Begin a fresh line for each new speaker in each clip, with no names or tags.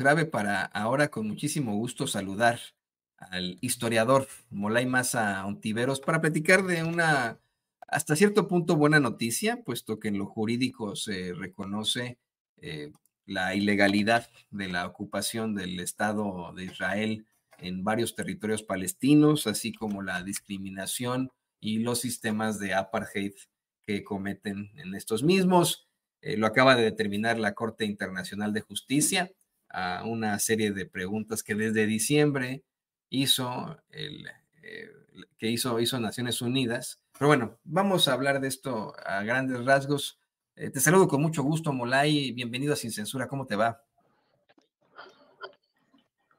grave para ahora con muchísimo gusto saludar al historiador Molay Maza Ontiveros para platicar de una, hasta cierto punto, buena noticia, puesto que en lo jurídico se reconoce eh, la ilegalidad de la ocupación del Estado de Israel en varios territorios palestinos, así como la discriminación y los sistemas de apartheid que cometen en estos mismos. Lo acaba de determinar la Corte Internacional de Justicia a una serie de preguntas que desde diciembre hizo, hizo Naciones Unidas. Pero bueno, vamos a hablar de esto a grandes rasgos. Te saludo con mucho gusto, Molay. Bienvenido a Sin Censura. ¿Cómo te va?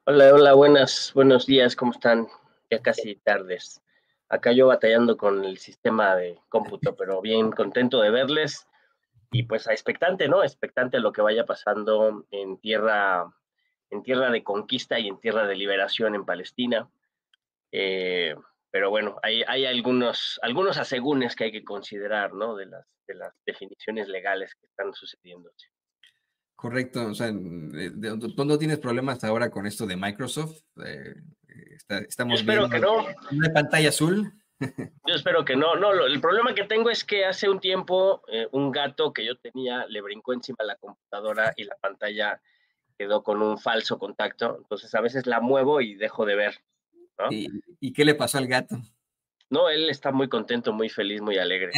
Hola, hola, buenos días, ¿cómo están? Ya casi tardes. Acá yo batallando con el sistema de cómputo, pero bien contento de verles y pues expectante, ¿no? Expectante a lo que vaya pasando en tierra de conquista y en tierra de liberación en Palestina. Eh, pero bueno, hay algunos asegúnes que hay que considerar, ¿no? De las definiciones legales que están sucediendo.
Correcto, o sea, ¿tú no tienes problemas ahora con esto de Microsoft?
Yo
Estamos
espero
viendo
que no.
una pantalla azul.
Yo espero que no. No, el problema que tengo es que hace un tiempo un gato que yo tenía le brincó encima de la computadora y la pantalla quedó con un falso contacto. Entonces a veces la muevo y dejo de ver, ¿no?
¿Y qué le pasó al gato?
No, él está muy contento, muy feliz, muy alegre.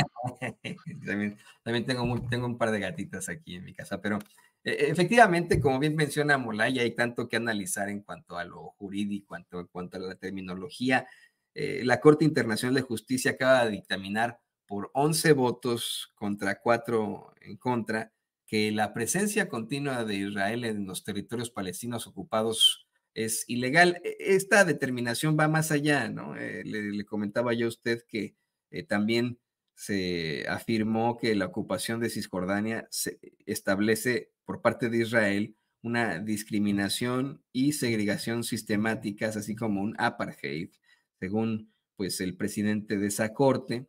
También tengo un par de gatitas aquí en mi casa, pero efectivamente, como bien menciona Molaya, hay tanto que analizar en cuanto a lo jurídico, en cuanto a la terminología. La Corte Internacional de Justicia acaba de dictaminar por 11 votos contra 4 en contra que la presencia continua de Israel en los territorios palestinos ocupados es ilegal. Esta determinación va más allá, ¿no? Le comentaba yo a usted que también se afirmó que la ocupación de Cisjordania se establece por parte de Israel una discriminación y segregación sistemáticas, así como un apartheid, según pues el presidente de esa corte,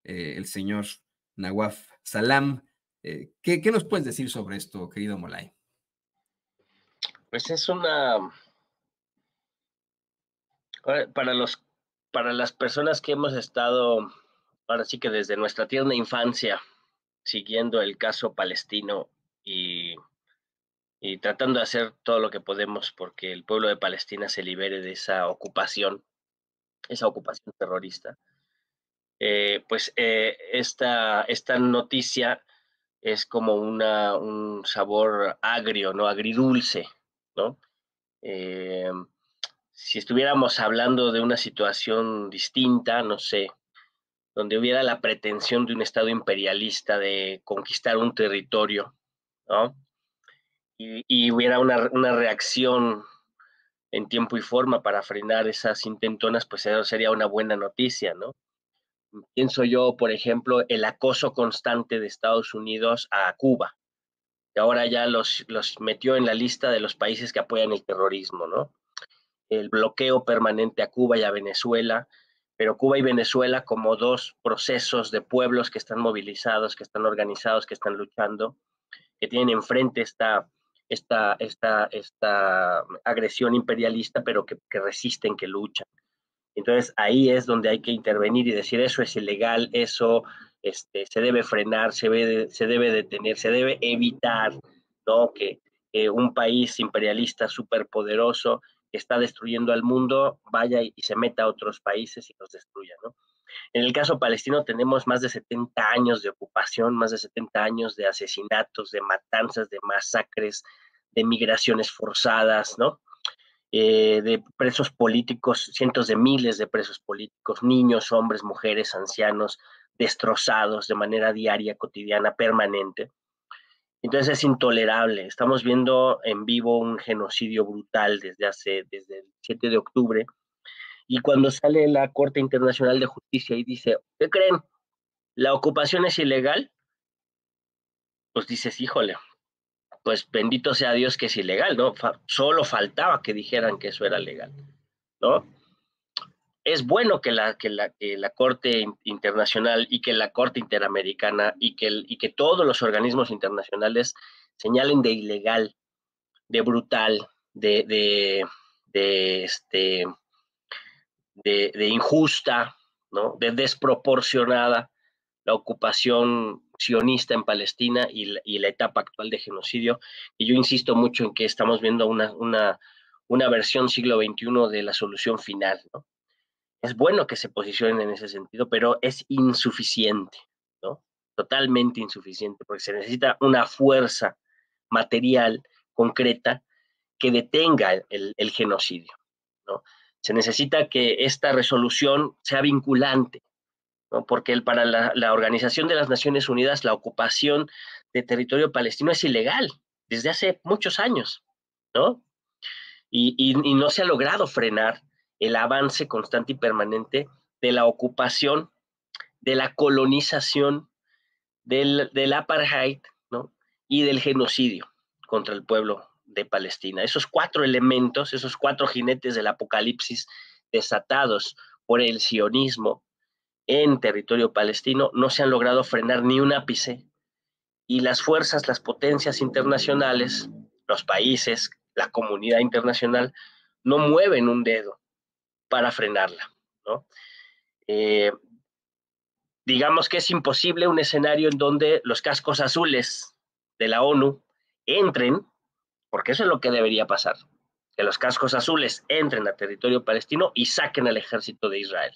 el señor Nawaf Salam. ¿Qué nos puedes decir sobre esto, querido Molay?
Pues para para las personas que hemos estado, ahora sí que desde nuestra tierna infancia, siguiendo el caso palestino y, y tratando de hacer todo lo que podemos porque el pueblo de Palestina se libere de esa ocupación terrorista. Esta noticia es como un sabor agrio, ¿no? Agridulce, ¿no? Eh, si estuviéramos hablando de una situación distinta, no sé, donde hubiera la pretensión de un Estado imperialista de conquistar un territorio, ¿no? Y hubiera una reacción en tiempo y forma para frenar esas intentonas, pues eso sería una buena noticia, ¿no? Pienso yo, por ejemplo, el acoso constante de Estados Unidos a Cuba, que ahora ya los metió en la lista de los países que apoyan el terrorismo, ¿no? El bloqueo permanente a Cuba y a Venezuela, pero Cuba y Venezuela como dos procesos de pueblos que están movilizados, que están organizados, que están luchando, que tienen enfrente esta agresión imperialista, pero que resisten, que luchan. Entonces ahí es donde hay que intervenir y decir eso es ilegal, eso se debe frenar, se debe detener, se debe evitar, ¿no? Que un país imperialista superpoderoso que está destruyendo al mundo vaya y se meta a otros países y los destruya, ¿no? En el caso palestino tenemos más de 70 años de ocupación, más de 70 años de asesinatos, de matanzas, de masacres, de migraciones forzadas, ¿no? De presos políticos, cientos de miles de presos políticos, niños, hombres, mujeres, ancianos, destrozados de manera diaria, cotidiana, permanente. Entonces es intolerable. Estamos viendo en vivo un genocidio brutal desde el 7 de octubre. Y cuando sale la Corte Internacional de Justicia y dice, ¿qué creen? ¿La ocupación es ilegal? Pues dices, híjole, pues bendito sea Dios que es ilegal, ¿no? Solo faltaba que dijeran que eso era legal, ¿no? Es bueno que la Corte Internacional y que la Corte Interamericana y que todos los organismos internacionales señalen de ilegal, de brutal, de, de, de, este, de injusta, ¿no? De desproporcionada la ocupación sionista en Palestina y la etapa actual de genocidio. Y yo insisto mucho en que estamos viendo una versión siglo XXI de la solución final, ¿no? Es bueno que se posicionen en ese sentido, pero es insuficiente, ¿no? Totalmente insuficiente, porque se necesita una fuerza material concreta que detenga el genocidio, ¿no? Se necesita que esta resolución sea vinculante, ¿no? Porque para la Organización de las Naciones Unidas la ocupación de territorio palestino es ilegal desde hace muchos años, ¿no? Y no se ha logrado frenar el avance constante y permanente de la ocupación, de la colonización, del apartheid, ¿no? Y del genocidio contra el pueblo de Palestina. Esos 4 elementos, esos 4 jinetes del apocalipsis desatados por el sionismo en territorio palestino, no se han logrado frenar ni un ápice. Y las fuerzas, las potencias internacionales, los países, la comunidad internacional, no mueven un dedo para frenarla, ¿no? Eh, digamos que es imposible un escenario en donde los cascos azules de la ONU entren, porque eso es lo que debería pasar, que los cascos azules entren a territorio palestino y saquen al ejército de Israel.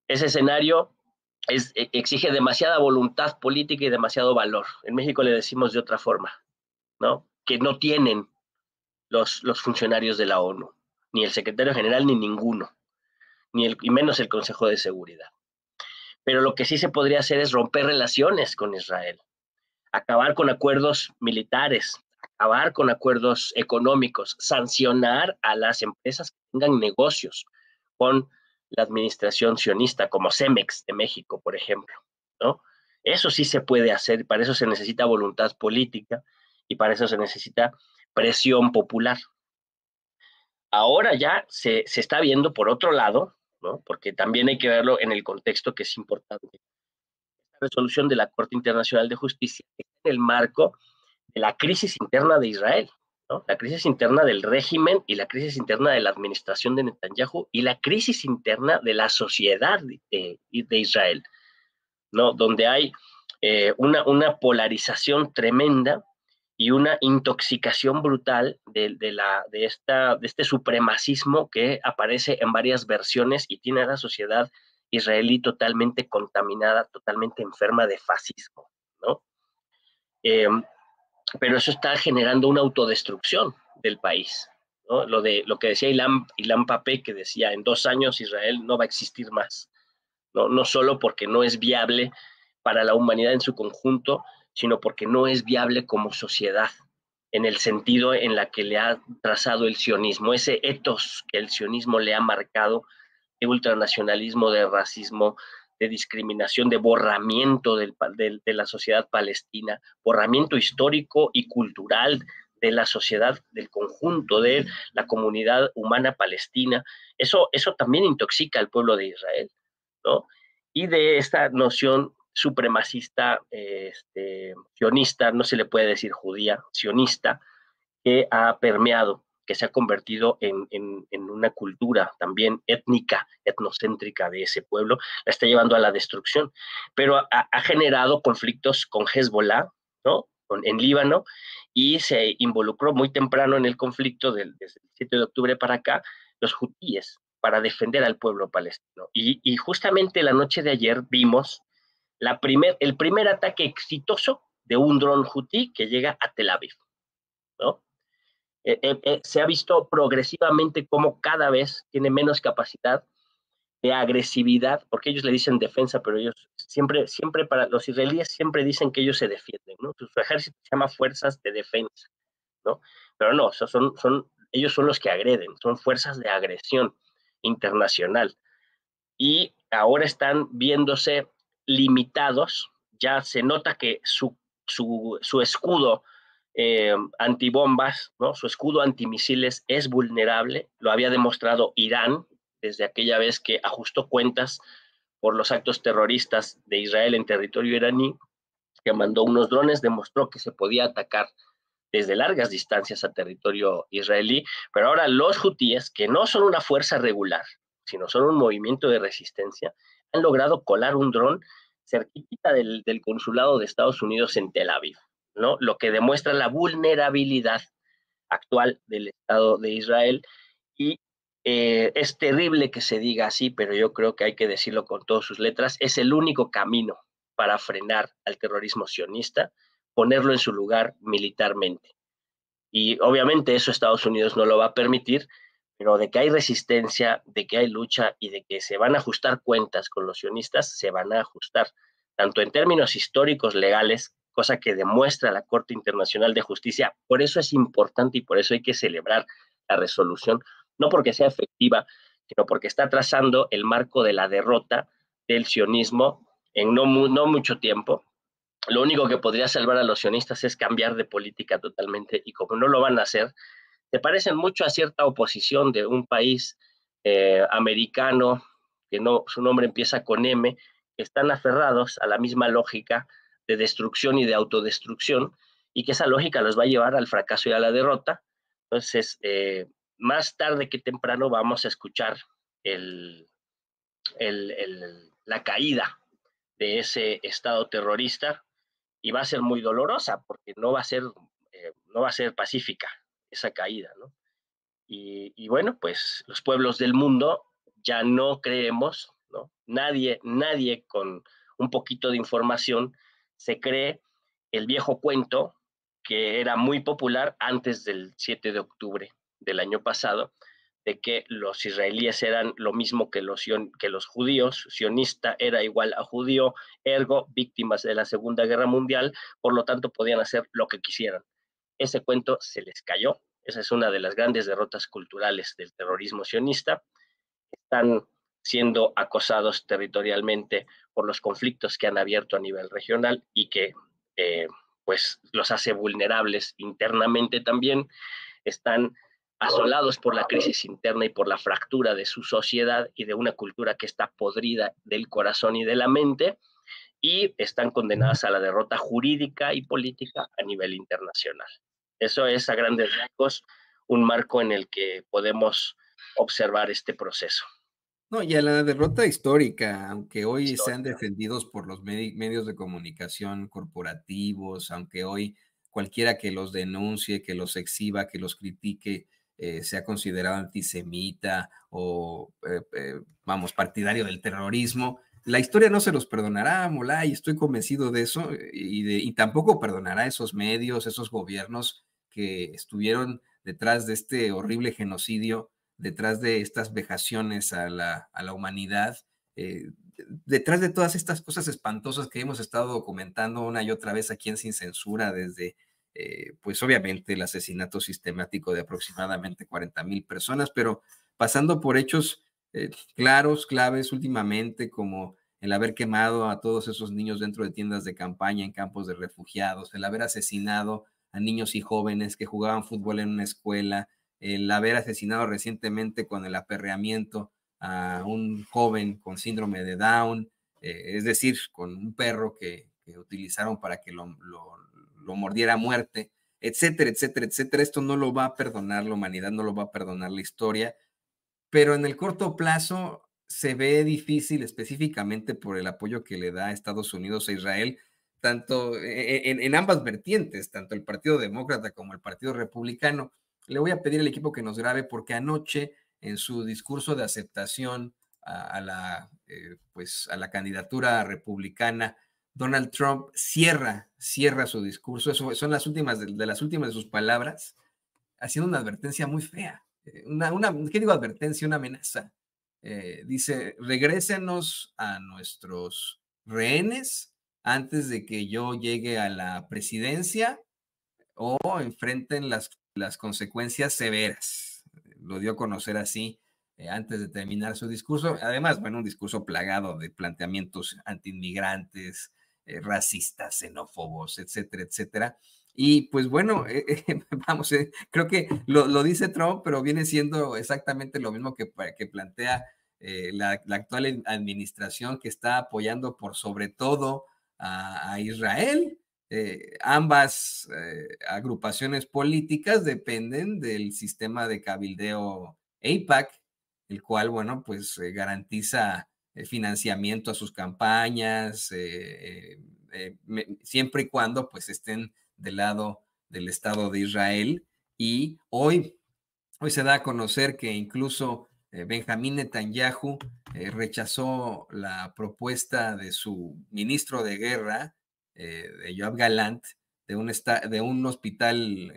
Ese escenario exige demasiada voluntad política y demasiado valor. En México le decimos de otra forma, ¿no? Que no tienen los funcionarios de la ONU, ni el secretario general, ni ninguno, y menos el Consejo de Seguridad. Pero lo que sí se podría hacer es romper relaciones con Israel, acabar con acuerdos militares, acabar con acuerdos económicos, sancionar a las empresas que tengan negocios con la administración sionista, como Cemex de México, por ejemplo, ¿no? Eso sí se puede hacer, para eso se necesita voluntad política y para eso se necesita presión popular. Ahora ya se está viendo por otro lado, ¿no? Porque también hay que verlo en el contexto que es importante. Esta resolución de la Corte Internacional de Justicia está en el marco de la crisis interna de Israel, ¿no? La crisis interna del régimen y la crisis interna de la administración de Netanyahu y la crisis interna de la sociedad de Israel, ¿no? Donde hay una polarización tremenda y una intoxicación brutal de este supremacismo que aparece en varias versiones y tiene a la sociedad israelí totalmente contaminada, totalmente enferma de fascismo, ¿no? Pero eso está generando una autodestrucción del país, ¿no? Lo que decía Ilan Pappé, que decía, en 2 años Israel no va a existir más, ¿no? No solo porque no es viable para la humanidad en su conjunto, sino porque no es viable como sociedad, en el sentido en la que le ha trazado el sionismo, ese etos que el sionismo le ha marcado, de ultranacionalismo, de racismo, de discriminación, de borramiento de la sociedad palestina, borramiento histórico y cultural de la sociedad, del conjunto de la comunidad humana palestina. Eso también intoxica al pueblo de Israel, ¿no? Y de esta noción supremacista, sionista, no se le puede decir judía, sionista, que ha permeado, que se ha convertido en una cultura también étnica, etnocéntrica de ese pueblo, la está llevando a la destrucción, pero ha generado conflictos con Hezbollah, ¿no? En Líbano, y se involucró muy temprano en el conflicto desde el 7 de octubre para acá, los hutíes, para defender al pueblo palestino. Y justamente la noche de ayer vimos el primer ataque exitoso de un dron hutí que llega a Tel Aviv, ¿no? Se ha visto progresivamente cómo cada vez tiene menos capacidad de agresividad, porque ellos le dicen defensa, pero ellos siempre para los israelíes siempre dicen que ellos se defienden, ¿no? Su ejército se llama fuerzas de defensa, ¿no? Pero no, ellos son los que agreden, son fuerzas de agresión internacional. Y ahora están viéndose limitados, ya se nota que su escudo antibombas, ¿no? Su escudo antimisiles es vulnerable, lo había demostrado Irán desde aquella vez que ajustó cuentas por los actos terroristas de Israel en territorio iraní, que mandó unos drones, demostró que se podía atacar desde largas distancias a territorio israelí, pero ahora los hutíes, que no son una fuerza regular, sino son un movimiento de resistencia, han logrado colar un dron cerquita del consulado de Estados Unidos en Tel Aviv, ¿no? Lo que demuestra la vulnerabilidad actual del Estado de Israel. Y es terrible que se diga así, pero yo creo que hay que decirlo con todas sus letras, es el único camino para frenar al terrorismo sionista, ponerlo en su lugar militarmente. Y obviamente eso Estados Unidos no lo va a permitir, pero de que hay resistencia, de que hay lucha y de que se van a ajustar cuentas con los sionistas, se van a ajustar, tanto en términos históricos, legales, cosa que demuestra la Corte Internacional de Justicia. Por eso es importante y por eso hay que celebrar la resolución, no porque sea efectiva, sino porque está trazando el marco de la derrota del sionismo en no mucho tiempo. Lo único que podría salvar a los sionistas es cambiar de política totalmente, y como no lo van a hacer, se parecen mucho a cierta oposición de un país americano, que no, su nombre empieza con M, que están aferrados a la misma lógica de destrucción y de autodestrucción, y que esa lógica los va a llevar al fracaso y a la derrota. Entonces, más tarde que temprano vamos a escuchar el, la caída de ese Estado terrorista, y va a ser muy dolorosa porque no va a ser pacífica esa caída, ¿no? Y bueno, pues los pueblos del mundo ya no creemos, ¿no? Nadie con un poquito de información se cree el viejo cuento que era muy popular antes del 7 de octubre del año pasado, de que los israelíes eran lo mismo que los judíos, sionista era igual a judío, ergo víctimas de la Segunda Guerra Mundial, por lo tanto podían hacer lo que quisieran. Ese cuento se les cayó. Esa es una de las grandes derrotas culturales del terrorismo sionista. Están siendo acosados territorialmente por los conflictos que han abierto a nivel regional y que pues los hace vulnerables internamente también. Están asolados por la crisis interna y por la fractura de su sociedad y de una cultura que está podrida del corazón y de la mente, y están condenadas a la derrota jurídica y política a nivel internacional. Eso es a grandes rasgos un marco en el que podemos observar este proceso.
No, y a la derrota histórica, aunque hoy sean
Histórica.
defendidos por los medios de comunicación corporativos, aunque hoy cualquiera que los denuncie, que los exhiba, que los critique, sea considerado antisemita o, vamos, partidario del terrorismo, la historia no se los perdonará, Molay, estoy convencido de eso, y tampoco perdonará a esos medios, esos gobiernos que estuvieron detrás de este horrible genocidio, detrás de estas vejaciones a la humanidad, detrás de todas estas cosas espantosas que hemos estado documentando una y otra vez aquí en Sin Censura, desde, pues obviamente, el asesinato sistemático de aproximadamente 40,000 personas, pero pasando por hechos claros, claves últimamente, como el haber quemado a todos esos niños dentro de tiendas de campaña en campos de refugiados, el haber asesinado a niños y jóvenes que jugaban fútbol en una escuela, el haber asesinado recientemente con el aperreamiento a un joven con síndrome de Down, es decir, con un perro que utilizaron para que lo mordiera a muerte, etcétera, etcétera, etcétera. Esto no lo va a perdonar la humanidad, no lo va a perdonar la historia, pero en el corto plazo se ve difícil, específicamente por el apoyo que le da Estados Unidos a Israel, tanto en ambas vertientes, tanto el Partido Demócrata como el Partido Republicano. Le voy a pedir al equipo que nos grabe, porque anoche, en su discurso de aceptación pues a la candidatura republicana, Donald Trump cierra su discurso. Eso son las últimas de las últimas de sus palabras, haciendo una advertencia muy fea. ¿Qué digo advertencia? Una amenaza. Dice: regrésenos a nuestros rehenes antes de que yo llegue a la presidencia, o enfrenten las consecuencias severas. Lo dio a conocer así antes de terminar su discurso. Además, bueno, un discurso plagado de planteamientos antiinmigrantes, racistas, xenófobos, etcétera, etcétera. Y pues bueno, vamos, creo que lo dice Trump, pero viene siendo exactamente lo mismo que plantea la actual administración, que está apoyando por sobre todo a Israel. ambas agrupaciones políticas dependen del sistema de cabildeo AIPAC, el cual, bueno, pues garantiza financiamiento a sus campañas, siempre y cuando pues estén del lado del Estado de Israel. Y hoy se da a conocer que incluso Benjamín Netanyahu rechazó la propuesta de su ministro de guerra, de Yoav Galant, de un hospital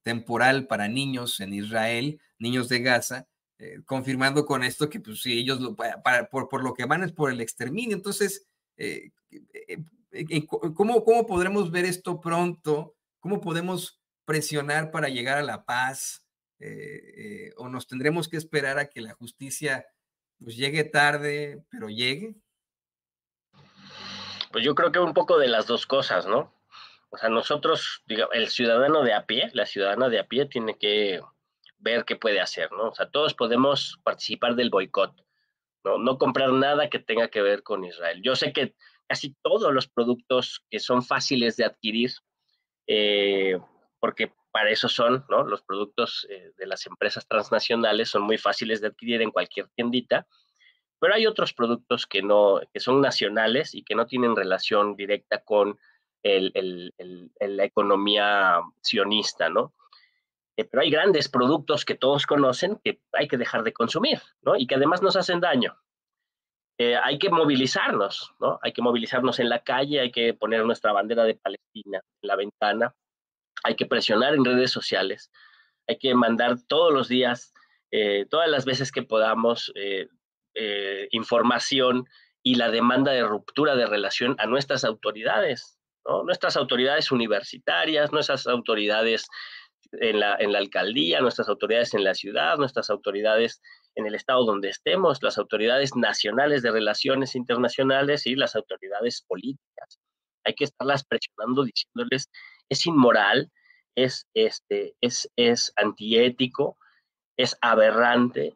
temporal para niños en Israel, niños de Gaza, confirmando con esto que pues sí, ellos por lo que van es por el exterminio. Entonces, ¿cómo podremos ver esto pronto? ¿Cómo podemos presionar para llegar a la paz? ¿O nos tendremos que esperar a que la justicia pues llegue tarde, pero llegue?
Pues yo creo que un poco de las dos cosas, ¿no? O sea, nosotros, digamos, el ciudadano de a pie, la ciudadana de a pie tiene que ver qué puede hacer, ¿no? O sea, todos podemos participar del boicot, ¿no? No comprar nada que tenga que ver con Israel. Yo sé que casi todos los productos que son fáciles de adquirir, eh, porque para eso son, ¿no? Los productos de las empresas transnacionales son muy fáciles de adquirir en cualquier tiendita, pero hay otros productos que no, que son nacionales y que no tienen relación directa con la economía sionista, ¿no? Pero hay grandes productos que todos conocen que hay que dejar de consumir, ¿no? Y que además nos hacen daño. Hay que movilizarnos, ¿no? Hay que movilizarnos en la calle, hay que poner nuestra bandera de Palestina en la ventana, hay que presionar en redes sociales, hay que mandar todos los días, todas las veces que podamos, información y la demanda de ruptura de relación a nuestras autoridades, ¿no? Nuestras autoridades universitarias, nuestras autoridades en la alcaldía, nuestras autoridades en la ciudad, nuestras autoridades en el estado donde estemos, las autoridades nacionales de relaciones internacionales y las autoridades políticas. Hay que estarlas presionando, diciéndoles, es inmoral, es antiético, es aberrante,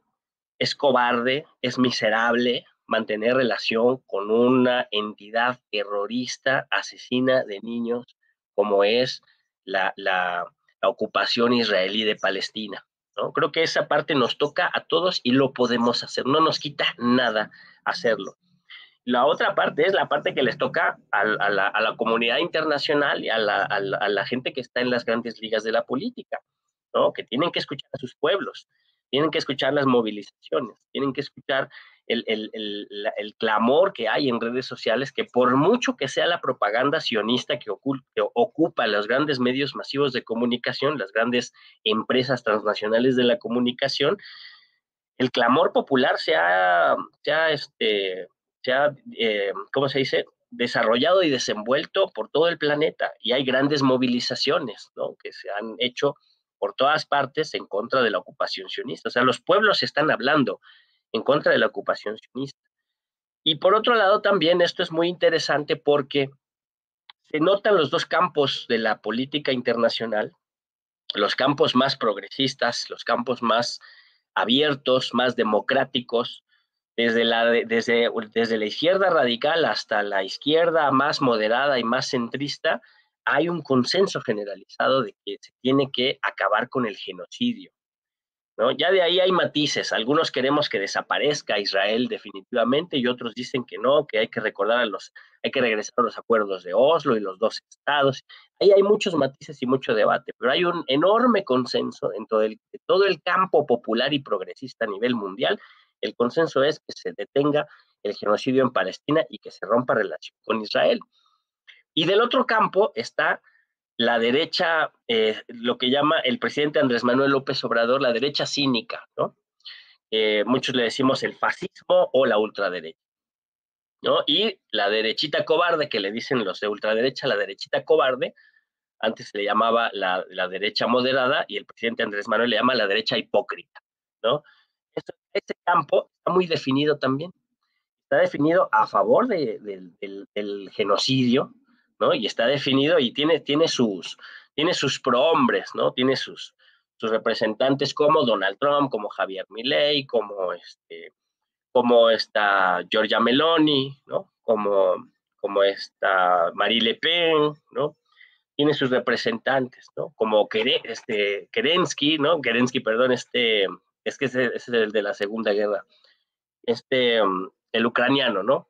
es cobarde, es miserable mantener relación con una entidad terrorista, asesina de niños, como es la ocupación israelí de Palestina, ¿no? Creo que esa parte nos toca a todos y lo podemos hacer, no nos quita nada hacerlo. La otra parte es la parte que les toca a la comunidad internacional y a la gente que está en las grandes ligas de la política, ¿no? Que tienen que escuchar a sus pueblos, tienen que escuchar las movilizaciones, tienen que escuchar el clamor que hay en redes sociales, que por mucho que sea la propaganda sionista que ocupa los grandes medios masivos de comunicación, las grandes empresas transnacionales de la comunicación, el clamor popular ¿cómo se dice? Desarrollado y desenvuelto por todo el planeta, y hay grandes movilizaciones, ¿no? Que se han hecho por todas partes en contra de la ocupación sionista. O sea, los pueblos están hablando en contra de la ocupación sionista. Y por otro lado, también esto es muy interesante porque se notan los dos campos de la política internacional, los campos más progresistas, los campos más abiertos, más democráticos, desde la izquierda radical hasta la izquierda más moderada y más centrista, hay un consenso generalizado de que se tiene que acabar con el genocidio, ¿no? Ya de ahí hay matices. Algunos queremos que desaparezca Israel definitivamente y otros dicen que no, que hay que hay que regresar a los acuerdos de Oslo y los dos estados. Ahí hay muchos matices y mucho debate, pero hay un enorme consenso en todo el campo popular y progresista a nivel mundial. El consenso es que se detenga el genocidio en Palestina y que se rompa relación con Israel. Y del otro campo está la derecha, lo que llama el presidente Andrés Manuel López Obrador, la derecha cínica, ¿no? Muchos le decimos el fascismo o la ultraderecha, ¿no? Y la derechita cobarde, que le dicen los de ultraderecha, la derechita cobarde, antes se le llamaba la derecha moderada, y el presidente Andrés Manuel le llama la derecha hipócrita, ¿no? Este campo está muy definido también. Está definido a favor del genocidio, ¿no? Y está definido y tiene sus prohombres, ¿no? Tiene sus representantes como Donald Trump, como Javier Milei, como esta Giorgia Meloni, ¿no? Como esta Marie Le Pen, ¿no? tiene sus representantes, ¿no? Como Kerensky, ¿no? Kerensky, perdón, es que ese es el de la Segunda Guerra. El ucraniano, ¿no?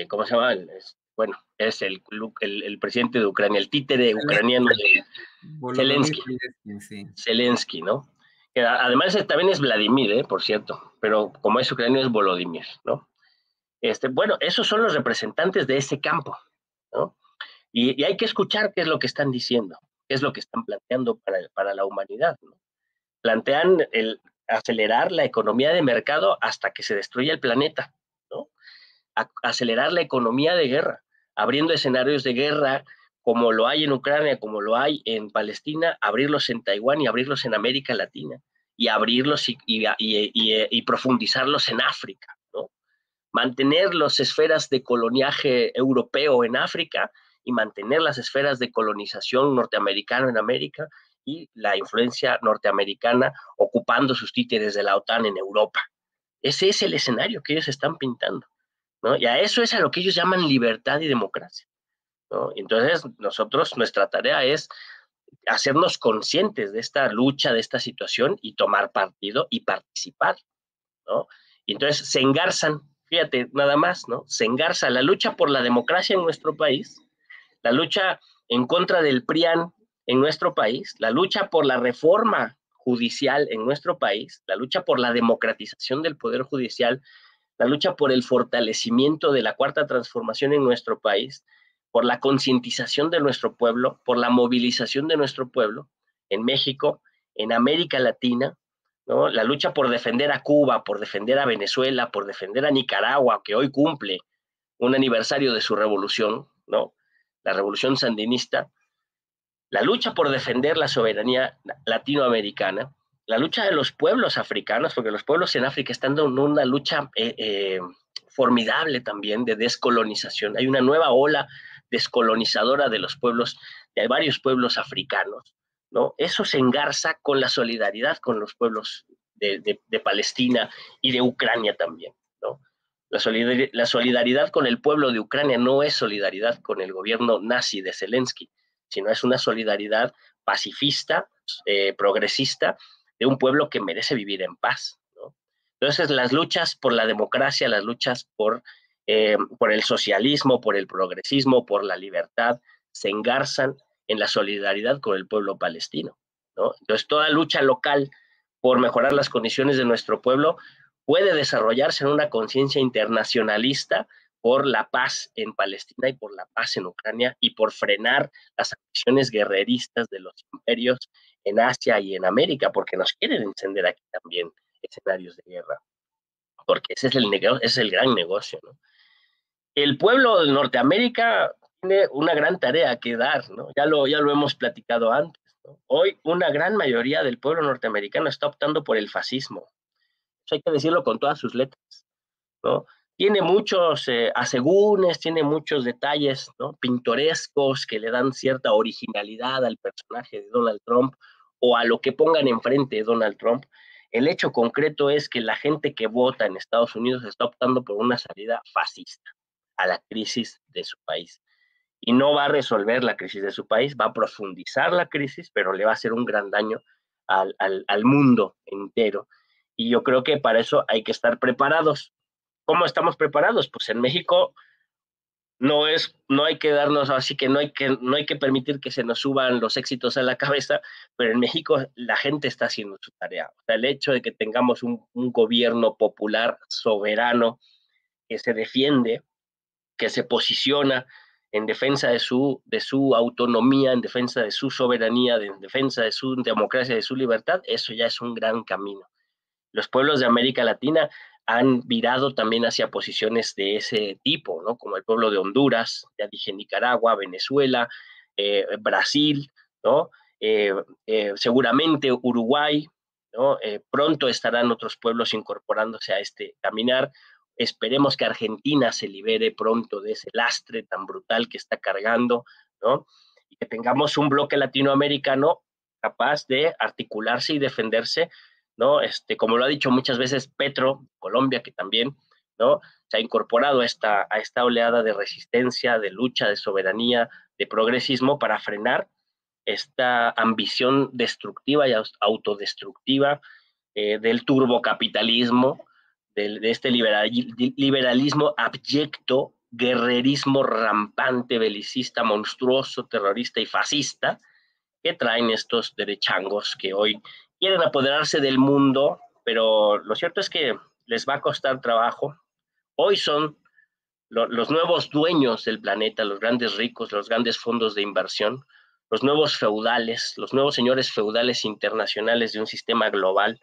¿Cómo se llama? Bueno, es el presidente de Ucrania, el títere ucraniano de
Volodymyr
Zelensky.
Zelensky, sí.
Zelensky, ¿no? Que además también es Vladimir, por cierto, pero como es ucraniano es Volodymyr, ¿no? Bueno, esos son los representantes de ese campo, ¿no? Y hay que escuchar qué es lo que están diciendo, qué es lo que están planteando para la humanidad, ¿no? Plantean el acelerar la economía de mercado hasta que se destruya el planeta, ¿no? Acelerar la economía de guerra, abriendo escenarios de guerra como lo hay en Ucrania, como lo hay en Palestina, abrirlos en Taiwán y abrirlos en América Latina, y abrirlos y profundizarlos en África, ¿no? Mantener las esferas de coloniaje europeo en África y mantener las esferas de colonización norteamericana en América y la influencia norteamericana ocupando sus títeres de la OTAN en Europa. Ese es el escenario que ellos están pintando, ¿no? Y a eso es a lo que ellos llaman libertad y democracia, ¿no? Entonces, nuestra tarea es hacernos conscientes de esta lucha, de esta situación y tomar partido y participar, ¿no? Y entonces se engarzan, fíjate, nada más, ¿no? Se engarza la lucha por la democracia en nuestro país, la lucha en contra del PRIAN en nuestro país, la lucha por la reforma judicial en nuestro país, la lucha por la democratización del poder judicial, la lucha por el fortalecimiento de la cuarta transformación en nuestro país, por la concientización de nuestro pueblo, por la movilización de nuestro pueblo en México, en América Latina, ¿no? La lucha por defender a Cuba, por defender a Venezuela, por defender a Nicaragua, que hoy cumple un aniversario de su revolución, ¿no? La revolución sandinista, la lucha por defender la soberanía latinoamericana, la lucha de los pueblos africanos, porque los pueblos en África están en una lucha formidable también de descolonización. Hay una nueva ola descolonizadora de los pueblos, de varios pueblos africanos, ¿no? Eso se engarza con la solidaridad con los pueblos de Palestina y de Ucrania también, ¿no? La solidaridad con el pueblo de Ucrania no es solidaridad con el gobierno nazi de Zelensky, sino es una solidaridad pacifista, progresista, de un pueblo que merece vivir en paz, ¿no? Entonces, las luchas por la democracia, las luchas por el socialismo, por el progresismo, por la libertad, se engarzan en la solidaridad con el pueblo palestino, ¿no? Entonces, toda lucha local por mejorar las condiciones de nuestro pueblo puede desarrollarse en una conciencia internacionalista por la paz en Palestina y por la paz en Ucrania y por frenar las acciones guerreristas de los imperios en Asia y en América, porque nos quieren encender aquí también escenarios de guerra, porque ese es el gran negocio, ¿no? El pueblo de Norteamérica tiene una gran tarea que dar, ¿no? Ya lo hemos platicado antes, ¿no? Hoy una gran mayoría del pueblo norteamericano está optando por el fascismo. Eso hay que decirlo con todas sus letras, ¿no? Tiene muchos asegúnes, tiene muchos detalles, ¿no? Pintorescos que le dan cierta originalidad al personaje de Donald Trump o a lo que pongan enfrente de Donald Trump. El hecho concreto es que la gente que vota en Estados Unidos está optando por una salida fascista a la crisis de su país. Y no va a resolver la crisis de su país, va a profundizar la crisis, pero le va a hacer un gran daño al mundo entero. Y yo creo que para eso hay que estar preparados. ¿Cómo estamos preparados? Pues en México no hay que darnos, así que no hay que permitir que se nos suban los éxitos a la cabeza, pero en México la gente está haciendo su tarea. O sea, el hecho de que tengamos un gobierno popular, soberano, que se defiende, que se posiciona en defensa de su autonomía, en defensa de su soberanía, en defensa de su democracia, de su libertad, eso ya es un gran camino. Los pueblos de América Latina han virado también hacia posiciones de ese tipo, ¿no? Como el pueblo de Honduras, ya dije Nicaragua, Venezuela, Brasil, ¿no? Seguramente Uruguay, ¿no? Pronto estarán otros pueblos incorporándose a este caminar. Esperemos que Argentina se libere pronto de ese lastre tan brutal que está cargando, ¿no? Y que tengamos un bloque latinoamericano capaz de articularse y defenderse, ¿no? Como lo ha dicho muchas veces Petro, Colombia, que también, ¿no? Se ha incorporado a esta oleada de resistencia, de lucha, de soberanía, progresismo para frenar esta ambición destructiva y autodestructiva del turbocapitalismo, de este liberalismo abyecto, guerrerismo rampante, belicista, monstruoso, terrorista y fascista que traen estos derechangos que hoy quieren apoderarse del mundo, pero lo cierto es que les va a costar trabajo. Hoy son los nuevos dueños del planeta, los grandes ricos, los grandes fondos de inversión, los nuevos feudales, los nuevos señores feudales internacionales de un sistema global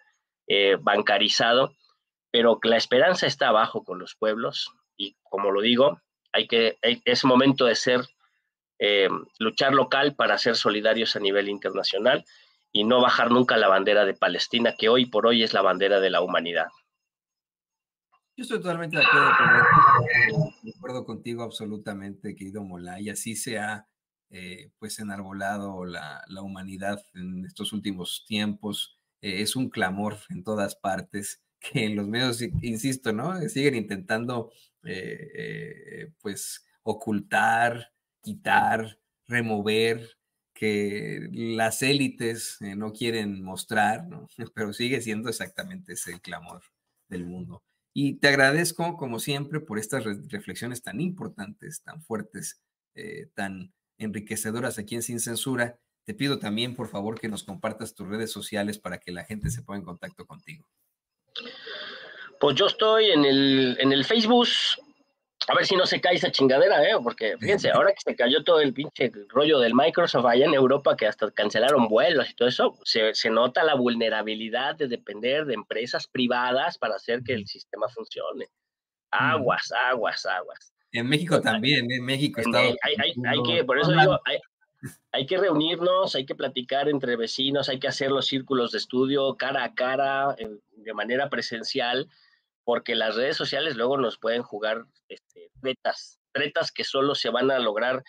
bancarizado, pero la esperanza está abajo con los pueblos y, como lo digo, es momento de luchar local para ser solidarios a nivel internacional y no bajar nunca la bandera de Palestina, que hoy por hoy es la bandera de la humanidad.
Yo estoy totalmente de acuerdo contigo absolutamente, querido Mola, y así se ha pues enarbolado la humanidad en estos últimos tiempos. Es un clamor en todas partes que los medios, insisto, ¿no? Siguen intentando pues ocultar, quitar, remover, que las élites no quieren mostrar, ¿no? Pero sigue siendo exactamente ese clamor del mundo. Y te agradezco, como siempre, por estas reflexiones tan importantes, tan fuertes, tan enriquecedoras aquí en Sin Censura. Te pido también, por favor, que nos compartas tus redes sociales para que la gente se ponga en contacto contigo.
Pues yo estoy en el Facebook, a ver si no se cae esa chingadera, porque fíjense, ahora que se cayó todo el pinche rollo del Microsoft allá en Europa, que hasta cancelaron vuelos y todo eso, se nota la vulnerabilidad de depender de empresas privadas para hacer que el sistema funcione. Aguas, aguas, aguas.
En México también, en México, Estados Unidos.
Por eso digo, hay que reunirnos, hay que platicar entre vecinos, hay que hacer los círculos de estudio cara a cara, de manera presencial, porque las redes sociales luego nos pueden jugar tretas que solo se van a lograr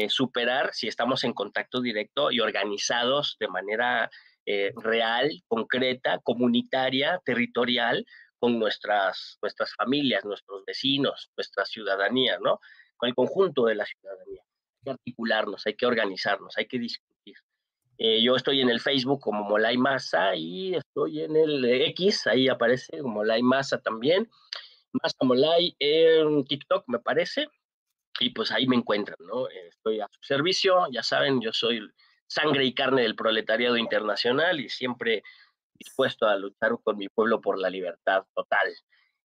superar si estamos en contacto directo y organizados de manera real, concreta, comunitaria, territorial, con nuestras familias, nuestros vecinos, nuestra ciudadanía, ¿no? Con el conjunto de la ciudadanía. Hay que articularnos, hay que organizarnos, hay que discutir. Yo estoy en el Facebook como Molay Maza y estoy en el X, ahí aparece como Molay Maza también. Maza Molay en TikTok, me parece, y pues ahí me encuentran, ¿no? Estoy a su servicio, ya saben, yo soy sangre y carne del proletariado internacional y siempre dispuesto a luchar con mi pueblo por la libertad total.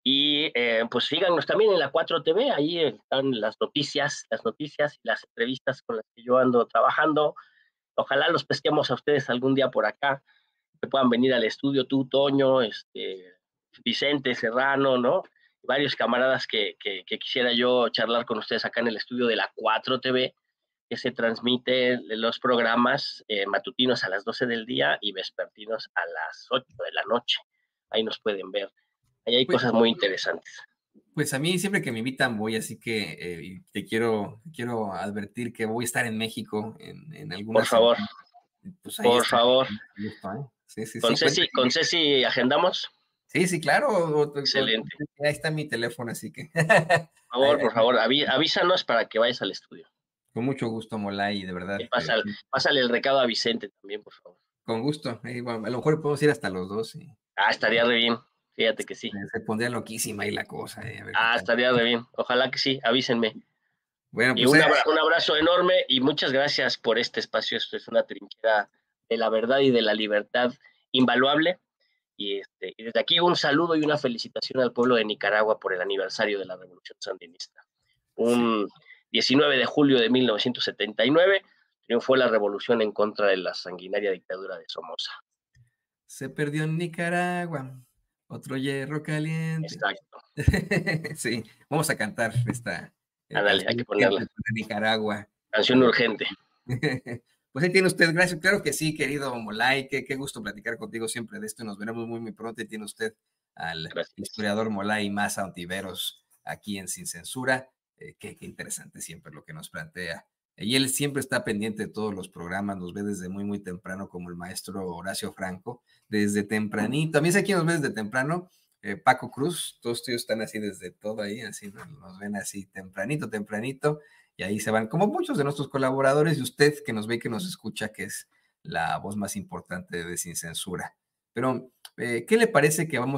Y pues síganos también en la 4TV, ahí están las noticias y las entrevistas con las que yo ando trabajando. Ojalá los pesquemos a ustedes algún día por acá, que puedan venir al estudio, tú, Toño, Vicente Serrano, ¿no? Varios camaradas que quisiera yo charlar con ustedes acá en el estudio de la 4TV, que se transmite los programas matutinos a las 12 del día y vespertinos a las 8 de la noche. Ahí nos pueden ver. Ahí hay cosas muy interesantes.
Pues a mí siempre que me invitan voy, así que te quiero advertir que voy a estar en México en algunas.
Por favor.
Pues
por favor.
Gusto, ¿eh? Sí,
¿Con Ceci agendamos?
Sí, claro.
Excelente.
Ahí está mi teléfono, así que.
Por favor, avísanos para que vayas al estudio.
Con mucho gusto, Molay, de verdad.
Pásale el recado a Vicente también, por favor.
Con gusto. Bueno, a lo mejor podemos ir hasta los dos.
Estaría re bien. Fíjate que sí.
Se pondría loquísima ahí la cosa.
Estaría re bien. Ojalá que sí. Avísenme.
Bueno,
pues un abrazo enorme y muchas gracias por este espacio. Esto es una trinchera de la verdad y de la libertad invaluable. Y desde aquí un saludo y una felicitación al pueblo de Nicaragua por el aniversario de la Revolución Sandinista. Un 19 de julio de 1979 triunfó la revolución en contra de la sanguinaria dictadura de Somoza.
Se perdió en Nicaragua, otro hierro caliente.
Exacto.
Sí, vamos a cantar esta.
Ándale, hay que ponerla.
De Nicaragua.
Canción urgente.
Pues ahí tiene usted, gracias, claro que sí, querido Molay, qué gusto platicar contigo siempre de esto y nos veremos muy pronto. Y tiene usted al historiador Molay Maza Ontiveros aquí en Sin Censura, qué interesante siempre lo que nos plantea. Y él siempre está pendiente de todos los programas, nos ve desde muy temprano, como el maestro Horacio Franco, desde tempranito. A mí sé quién nos ve desde temprano, Paco Cruz, todos ellos están así desde todo ahí, así nos ven así tempranito, y ahí se van, como muchos de nuestros colaboradores, y usted que nos ve y que nos escucha, que es la voz más importante de Sin Censura. Pero, ¿qué le parece que vamos